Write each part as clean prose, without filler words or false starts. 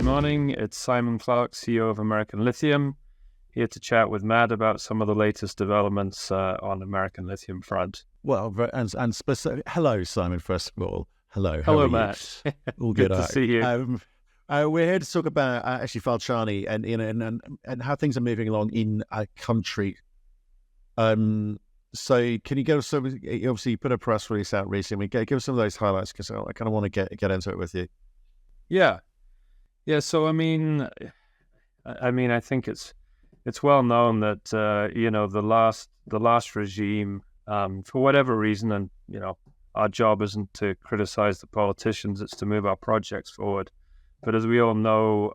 morning. It's Simon Clarke, CEO of American Lithium, here to chat with Matt about some of the latest developments on American Lithium front. Well, and specific. Hello, Simon. First of all, hello. Hello, Matt. All good to see you. We're here to talk about actually Falchani and how things are moving along in our country. So can you give us some? Obviously, you put a press release out recently. Give us some of those highlights because I kind of want to get into it with you. Yeah. So I think it's well known that the last regime, for whatever reason, and our job isn't to criticize the politicians; it's to move our projects forward. But as we all know,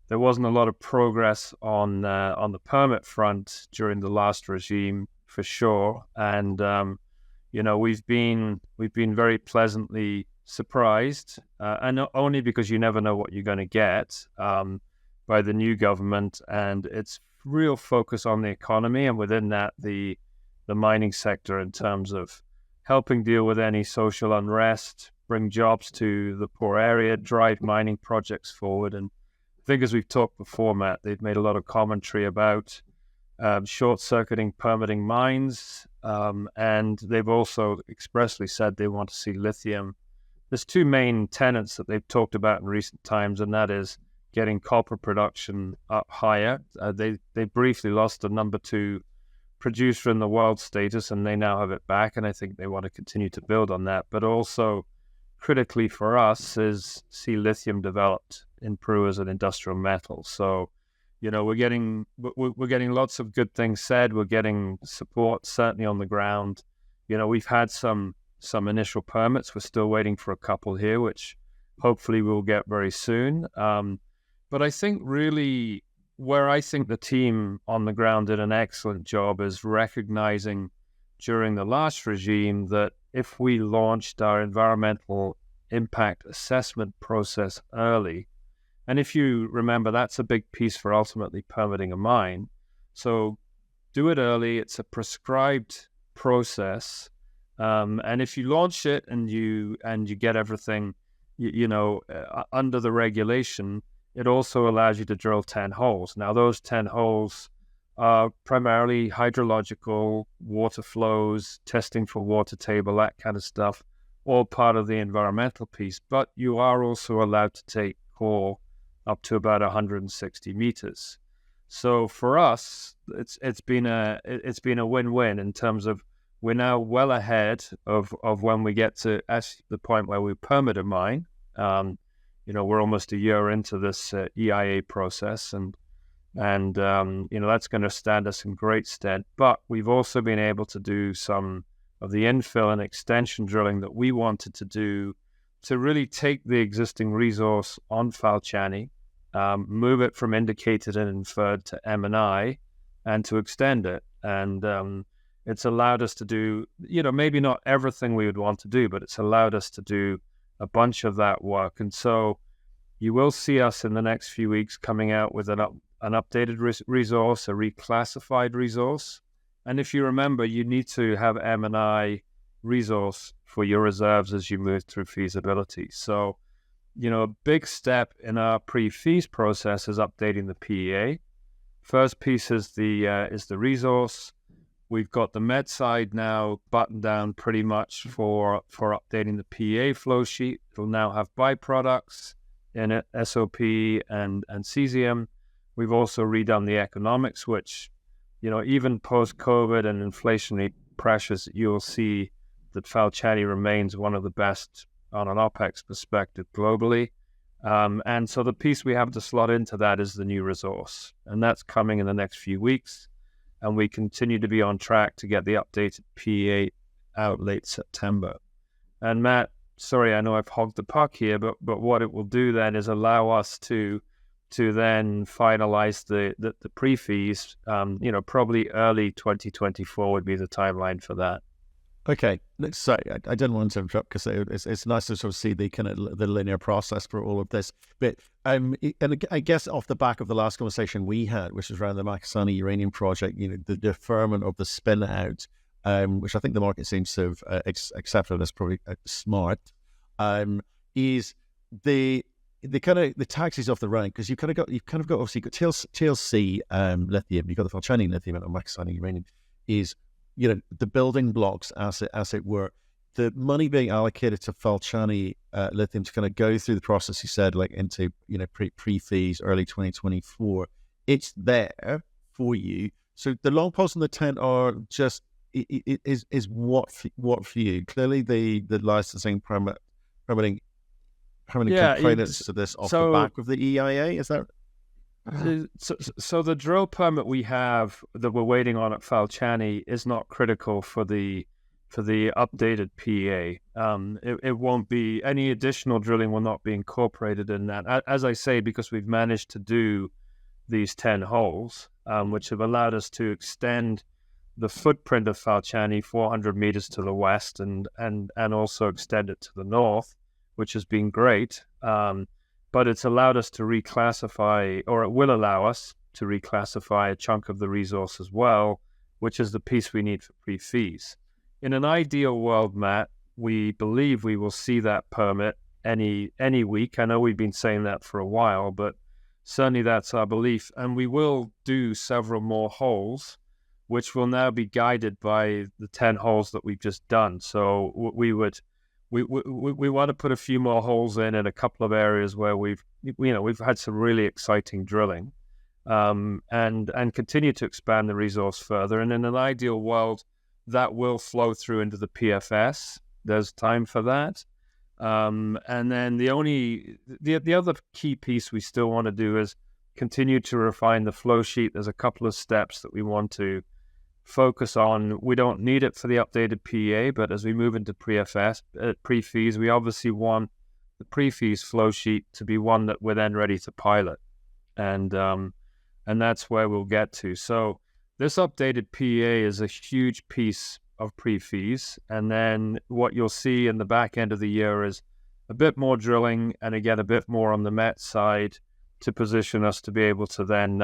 there wasn't a lot of progress on the permit front during the last regime, for sure. And we've been very pleasantly surprised, and not only because you never know what you're going to get by the new government, and its real focus on the economy, and within that the mining sector in terms of helping deal with any social unrest, bring jobs to the poor area, drive mining projects forward. And I think, as we've talked before, Matt, they've made a lot of commentary about short-circuiting permitting mines, and they've also expressly said they want to see lithium. There's two main tenets that they've talked about in recent times, and that is getting copper production up higher. They briefly lost the number 2 producer in the world status, and they now have it back, and I think they want to continue to build on that. But also, critically for us, is see lithium developed in Peru as an industrial metal. So, we're getting lots of good things said. We're getting support certainly on the ground. We've had some initial permits. We're still waiting for a couple here, which hopefully we'll get very soon. But I think really where I think the team on the ground did an excellent job is recognizing during the last regime that if we launched our environmental impact assessment process early, and if you remember, that's a big piece for ultimately permitting a mine. So do it early. It's a prescribed process. And if you launch it and you get everything, under the regulation, it also allows you to drill 10 holes. Now, those 10 holes are primarily hydrological, water flows, testing for water table, that kind of stuff, all part of the environmental piece. But you are also allowed to take core up to about 160 meters. So for us, it's been a win-win in terms of we're now well ahead of when we get to actually the point where we permit a mine. We're almost a year into this EIA process, and that's going to stand us in great stead. But we've also been able to do some of the infill and extension drilling that we wanted to do to really take the existing resource on Falchani, move it from indicated and inferred to M&I, and to extend it. And it's allowed us to do, maybe not everything we would want to do, but it's allowed us to do a bunch of that work. And so you will see us in the next few weeks coming out with an updated resource, a reclassified resource. And if you remember, you need to have M&I resource for your reserves as you move through feasibility. So, a big step in our pre-feas process is updating the PEA. First piece is the resource. We've got the med side now buttoned down pretty much for updating the PEA flow sheet. It'll now have byproducts in it, SOP and cesium. We've also redone the economics, which, even post-COVID and inflationary pressures, you'll see that Falchani remains one of the best on an OPEX perspective globally. And so the piece we have to slot into that is the new resource. And that's coming in the next few weeks. And we continue to be on track to get the updated PEA out late September. And Matt, sorry, I know I've hogged the puck here, but what it will do then is allow us to then finalize the pre-feas, probably early 2024 would be the timeline for that. Okay, so I didn't want to interrupt because it's nice to sort of see the kind of the linear process for all of this. But and I guess off the back of the last conversation we had, which was around the Macusani Uranium project, the deferment of the spin out, which I think the market seems to have accepted as probably smart, is the the taxis off the rank, because you've kind of got obviously got TLC lithium, you've got the Falchani lithium and Macusani uranium, is the building blocks as it were. The money being allocated to Falchani lithium to kind of go through the process, you said, like into pre-fees early 2024. It's there for you. So the long poles in the tent are just is what for you? Clearly, the licensing permitting components to this off the back of the EIA. Is that? So the drill permit we have that we're waiting on at Falchani is not critical for the updated PEA. It won't be, any additional drilling will not be incorporated in that. As I say, because we've managed to do these 10 holes, which have allowed us to extend the footprint of Falchani 400 meters to the west and also extend it to the north, which has been great. But it's allowed us to reclassify, or it will allow us to reclassify a chunk of the resource as well, which is the piece we need for pre-fees. In an ideal world, Matt, we believe we will see that permit any week. I know we've been saying that for a while, but certainly that's our belief. And we will do several more holes, which will now be guided by the 10 holes that we've just done. So we want to put a few more holes in a couple of areas where we've had some really exciting drilling, and continue to expand the resource further. And in an ideal world, that will flow through into the PFS. There's time for that. And then the other key piece we still want to do is continue to refine the flow sheet. There's a couple of steps that we want to focus on. We don't need it for the updated PEA, but as we move into pre-fees, we obviously want the pre-fees flow sheet to be one that we're then ready to pilot. And that's where we'll get to. So this updated PEA is a huge piece of pre-fees, and then what you'll see in the back end of the year is a bit more drilling, and again a bit more on the met side to position us to be able to then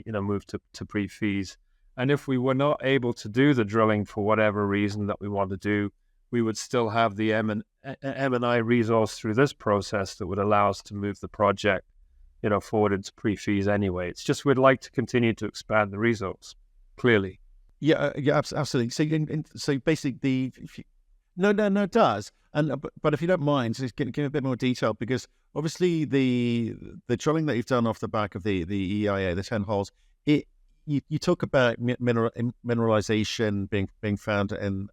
move to pre-fees. And if we were not able to do the drilling for whatever reason that we want to do, we would still have the M&I resource through this process that would allow us to move the project forward into pre-fees anyway. It's just we'd like to continue to expand the resource, clearly. Yeah, absolutely. So basically, it does. But if you don't mind, just give a bit more detail, because obviously the drilling that you've done off the back of the EIA, the 10 holes, you talk about mineralization being found in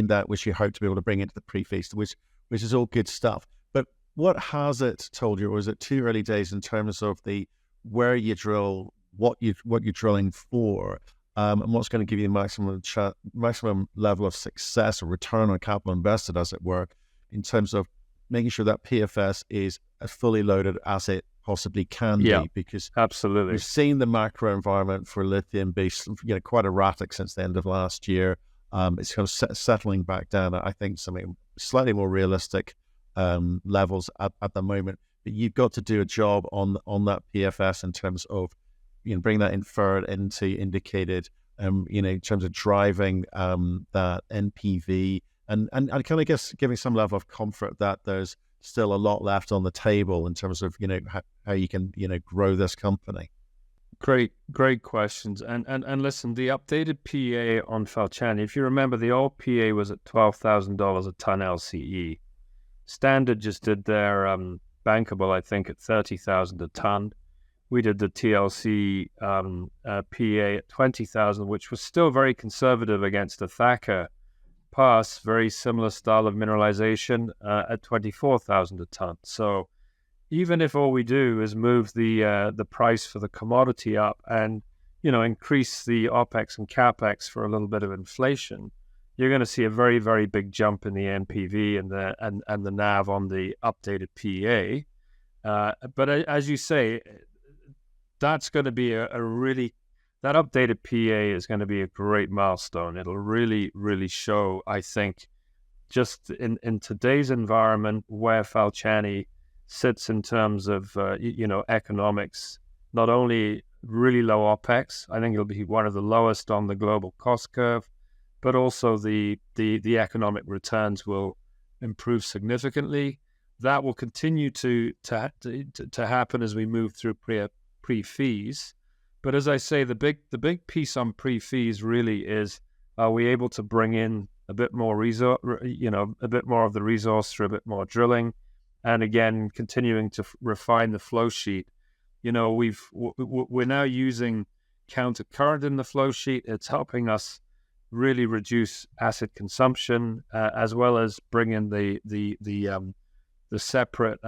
that, which you hope to be able to bring into the pre-fees, which is all good stuff. But what has it told you, or is it too early days in terms of where you drill, what you're drilling for, and what's going to give you the maximum level of success or return on capital invested, as it were, in terms of making sure that PFS is as fully loaded as it possibly can be? Because absolutely, we've seen the macro environment for lithium be quite erratic since the end of last year. It's kind of settling back down. I think something slightly more realistic levels at the moment. But you've got to do a job on that PFS in terms of bring that inferred into indicated, in terms of driving that NPV and I kind of guess giving some level of comfort that there's still a lot left on the table in terms of how you can grow this company. Great questions. And listen, the updated PEA on Falchani, if you remember, the old PEA was at $12,000 a ton LCE. Standard just did their bankable, I think, at $30,000 a ton. We did the TLC PEA at $20,000, which was still very conservative against a Thacker pass, very similar style of mineralization, at $24,000 a ton. So even if all we do is move the price for the commodity up and increase the OPEX and CAPEX for a little bit of inflation, you're going to see a very, very big jump in the NPV and the NAV on the updated PEA. But as you say, that's going to be that updated PEA is going to be a great milestone. It'll really, really show, I think, just in today's environment where Falchani sits in terms of, economics, not only really low OPEX, I think it'll be one of the lowest on the global cost curve, but also the economic returns will improve significantly. that will continue to happen as we move through pre-fees. But as I say, the big piece on pre-fees really is, are we able to bring in a bit more resource, a bit more of the resource through a bit more drilling, and again continuing to refine the flow sheet. We're now using counter current in the flow sheet. It's helping us really reduce acid consumption, as well as bring in the separate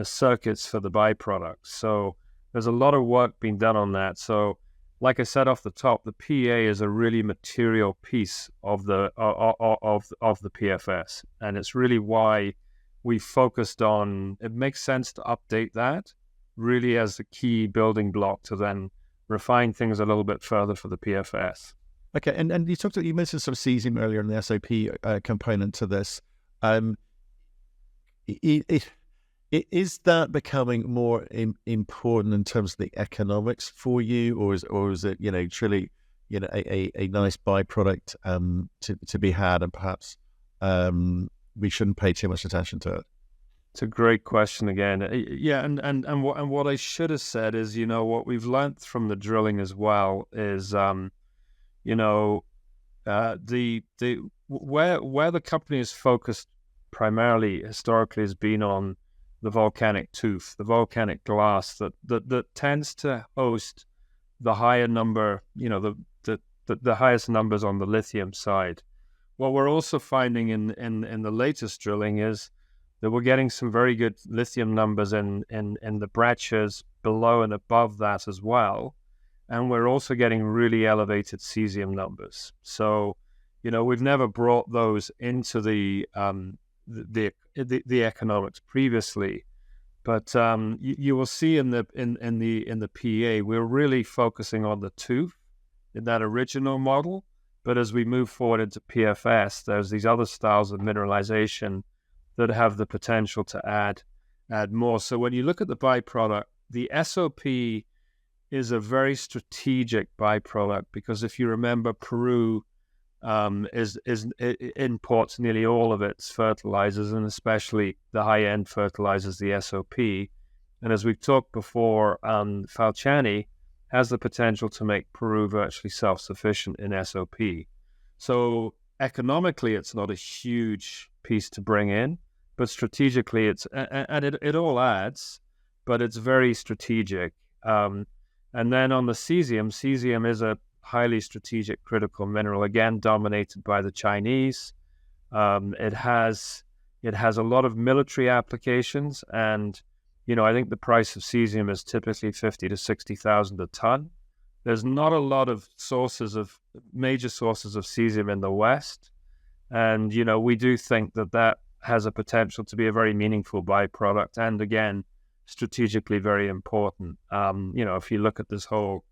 circuits for the byproducts. So there's a lot of work being done on that. So, like I said off the top, the PEA is a really material piece of the PFS, and it's really why we focused on. It makes sense to update that really as a key building block to then refine things a little bit further for the PFS. Okay, and you mentioned sort of cesium earlier in the SOP component to this. Is that becoming more important in terms of the economics for you, or is it truly a nice byproduct to be had, and perhaps we shouldn't pay too much attention to it? It's a great question again. Yeah, and what I should have said is, what we've learned from the drilling as well is, where the company is focused primarily historically has been on the volcanic tooth, the volcanic glass that tends to host the higher number, the highest numbers on the lithium side. What we're also finding in the latest drilling is that we're getting some very good lithium numbers in the breccias below and above that as well. And we're also getting really elevated cesium numbers. So, we've never brought those into the economics previously, but you will see in the PEA we're really focusing on the tooth in that original model. But as we move forward into PFS, there's these other styles of mineralization that have the potential to add more. So when you look at the byproduct, the SOP is a very strategic byproduct, because if you remember, Peru imports nearly all of its fertilizers, and especially the high-end fertilizers, the SOP. And as we've talked before, Falchani has the potential to make Peru virtually self-sufficient in SOP. So economically, it's not a huge piece to bring in, but strategically, it all adds, but it's very strategic. And then on the cesium is a highly strategic critical mineral, again dominated by the Chinese. It has a lot of military applications, and I think the price of cesium is typically 50 to 60,000 a ton. There's not a lot of major sources of cesium in the West, and we do think that has a potential to be a very meaningful byproduct, and again strategically very important. If you look at this whole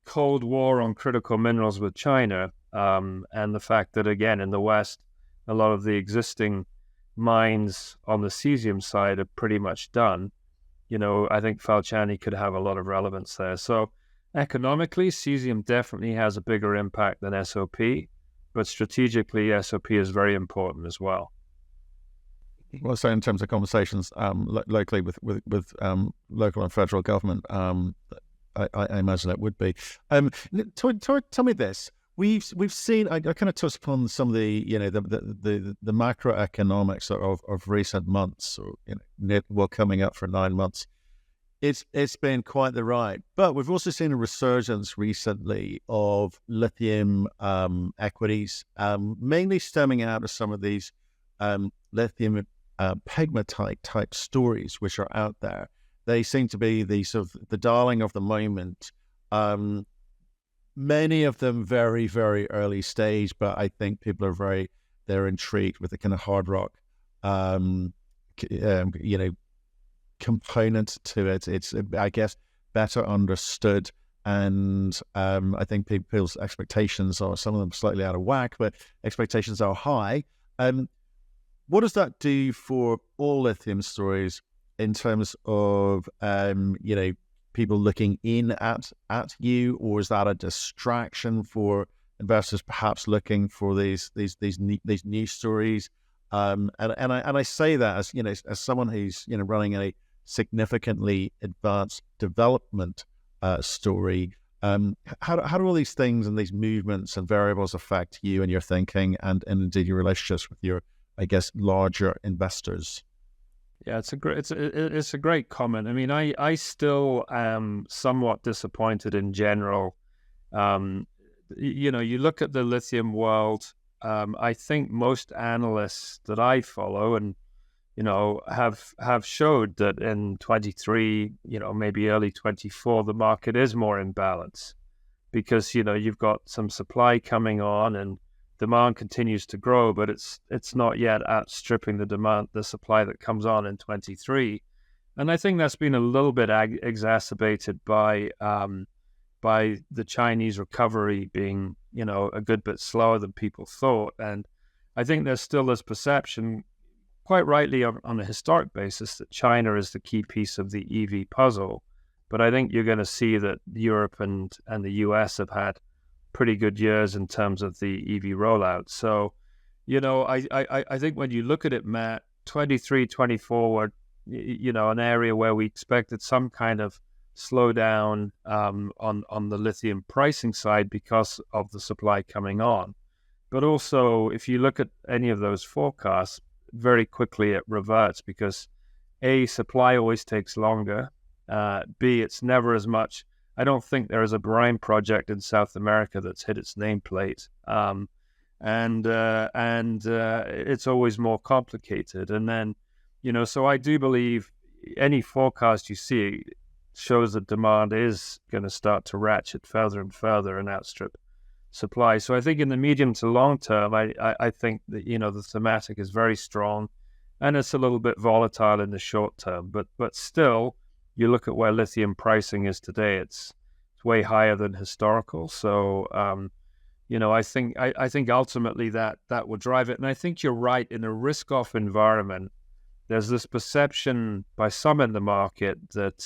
Cold War on critical minerals with China, and the fact that, again, in the West, a lot of the existing mines on the cesium side are pretty much done, I think Falchani could have a lot of relevance there. So economically, cesium definitely has a bigger impact than SOP, but strategically, SOP is very important as well. Well, so in terms of conversations locally with local and federal government, I imagine it would be. Tell me this: we've seen. I kind of touched upon some of the the macroeconomics of recent months, or coming up for 9 months. It's been quite the ride, but we've also seen a resurgence recently of lithium equities, mainly stemming out of some of these lithium pegmatite type stories which are out there. They seem to be the darling of the moment. Many of them very, very early stage, but I think people are they're intrigued with the kind of hard rock, component to it. It's, I guess, better understood, and I think people's expectations are, some of them slightly out of whack, but expectations are high. What does that do for all lithium stories in terms of people looking in at you, or is that a distraction for investors perhaps looking for these new stories? And I say that as as someone who's running a significantly advanced development story. How do all these things and these movements and variables affect you and your thinking and indeed your relationships with your, I guess, larger investors? Yeah, it's a great comment. I mean, I still am somewhat disappointed in general. You look at the lithium world. I think most analysts that I follow and have showed that in 23, maybe early 24, the market is more in balance because you've got some supply coming on and demand continues to grow, but it's not yet outstripping the supply that comes on in 23. And I think that's been a little bit exacerbated by the Chinese recovery being, a good bit slower than people thought. And I think there's still this perception, quite rightly on a historic basis, that China is the key piece of the EV puzzle. But I think you're going to see that Europe and the US have had pretty good years in terms of the EV rollout. So, I think when you look at it, Matt, 23, 24 were, an area where we expected some kind of slowdown on the lithium pricing side because of the supply coming on. But also, if you look at any of those forecasts, very quickly it reverts because A, supply always takes longer. B, it's never as much. I don't think there is a brine project in South America that's hit its nameplate. And it's always more complicated. And then, so I do believe any forecast you see shows that demand is going to start to ratchet further and further and outstrip supply. So I think in the medium to long term, I think that, the thematic is very strong and it's a little bit volatile in the short term. But still, you look at where lithium pricing is today, it's way higher than historical. So, I think ultimately that will drive it. And I think you're right, in a risk-off environment, there's this perception by some in the market that,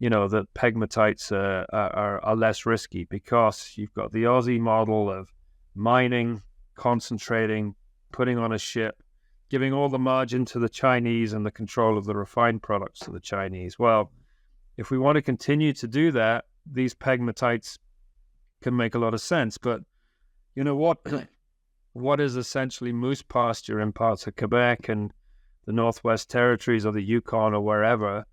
that pegmatites are less risky because you've got the Aussie model of mining, concentrating, putting on a ship, giving all the margin to the Chinese and the control of the refined products to the Chinese. Well, if we want to continue to do that, these pegmatites can make a lot of sense. But what is essentially moose pasture in parts of Quebec and the Northwest Territories or the Yukon or wherever,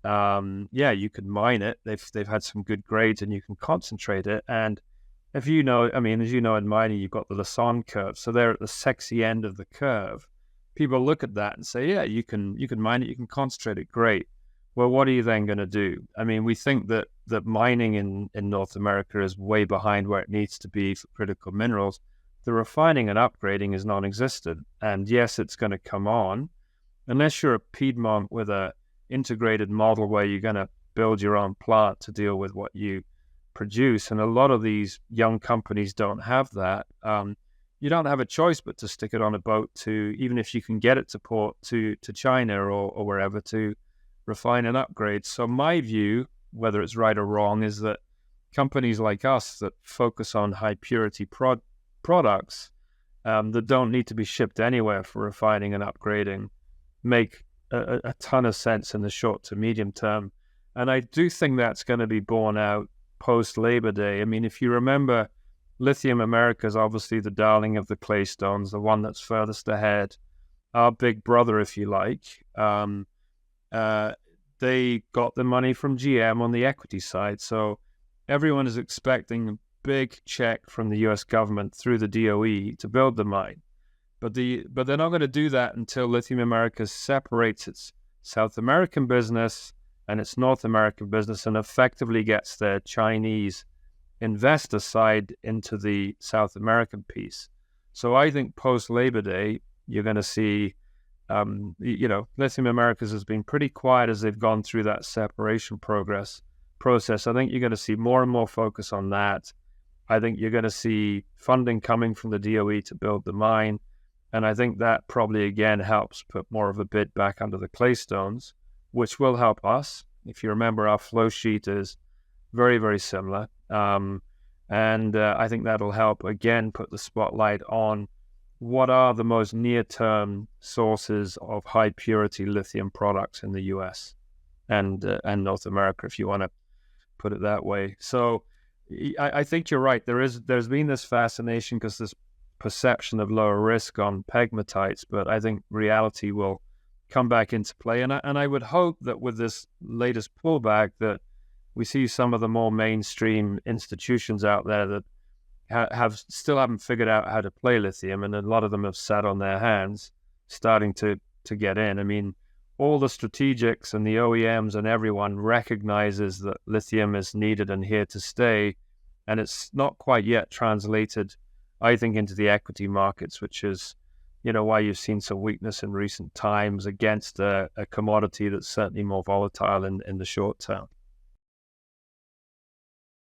you can mine it. They've had some good grades and you can concentrate it. And as you know in mining, you've got the Lassonde curve. So they're at the sexy end of the curve. People look at that and say, yeah, you can mine it, you can concentrate it, great. Well, what are you then going to do? I mean, we think that mining in North America is way behind where it needs to be for critical minerals. The refining and upgrading is non-existent. And yes, it's going to come on. Unless you're a Piedmont with a integrated model where you're going to build your own plant to deal with what you produce. And a lot of these young companies don't have that. You don't have a choice but to stick it on a boat to, even if you can get it to port to China or wherever, to refine and upgrade. So my view, whether it's right or wrong, is that companies like us that focus on high purity products that don't need to be shipped anywhere for refining and upgrading make a ton of sense in the short to medium term. And I do think that's going to be borne out post Labor Day. I mean, if you remember, Lithium America is obviously the darling of the Claystones, the one that's furthest ahead, our big brother, if you like. They got the money from GM on the equity side. So everyone is expecting a big check from the US government through the DOE to build the mine. But they're not going to do that until Lithium America separates its South American business and its North American business and effectively gets their Chinese investor side into the South American piece. So I think post Labor Day, you're going to see, Lithium Americas has been pretty quiet as they've gone through that separation process. I think you're going to see more and more focus on that. I think you're going to see funding coming from the DOE to build the mine. And I think that probably, again, helps put more of a bid back under the Claystones, which will help us. If you remember, our flow sheet is very, very similar. And I think that'll help, again, put the spotlight on what are the most near-term sources of high-purity lithium products in the U.S. and North America, if you want to put it that way. So I think you're right. There's been this fascination because this perception of lower risk on pegmatites, but I think reality will come back into play. And I would hope that with this latest pullback that we see some of the more mainstream institutions out there that still haven't figured out how to play lithium, and a lot of them have sat on their hands starting to get in. I mean, all the strategics and the OEMs and everyone recognizes that lithium is needed and here to stay, and it's not quite yet translated, I think, into the equity markets, which is, why you've seen some weakness in recent times against a commodity that's certainly more volatile in the short term.